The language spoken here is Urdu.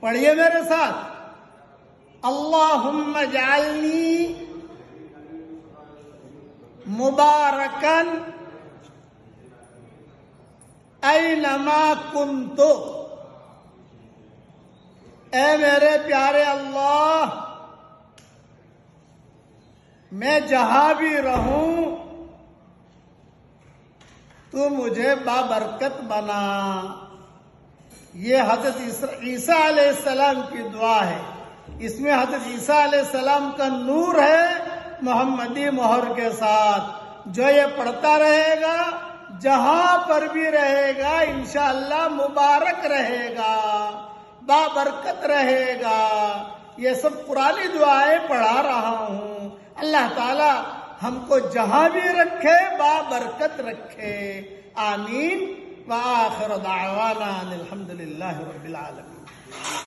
پڑھیے میرے ساتھ، اللہم اجعلنی مبارکن اینما کنت۔ اے میرے پیارے اللہ، میں جہاں بھی رہوں تو مجھے بابرکت بنا۔ یہ حضرت عیسیٰ علیہ السلام کی دعا ہے۔ اس میں حضرت عیسیٰ علیہ السلام کا نور ہے محمدی مہر کے ساتھ۔ جو یہ پڑھتا رہے گا جہاں پر بھی رہے گا انشاءاللہ مبارک رہے گا، بابرکت رہے گا۔ یہ سب پرانی دعائیں پڑھا رہا ہوں۔ اللہ تعالی ہم کو جہاں بھی رکھے بابرکت رکھے، آمین۔ وآخر دعوانا الحمدللہ رب العالمین۔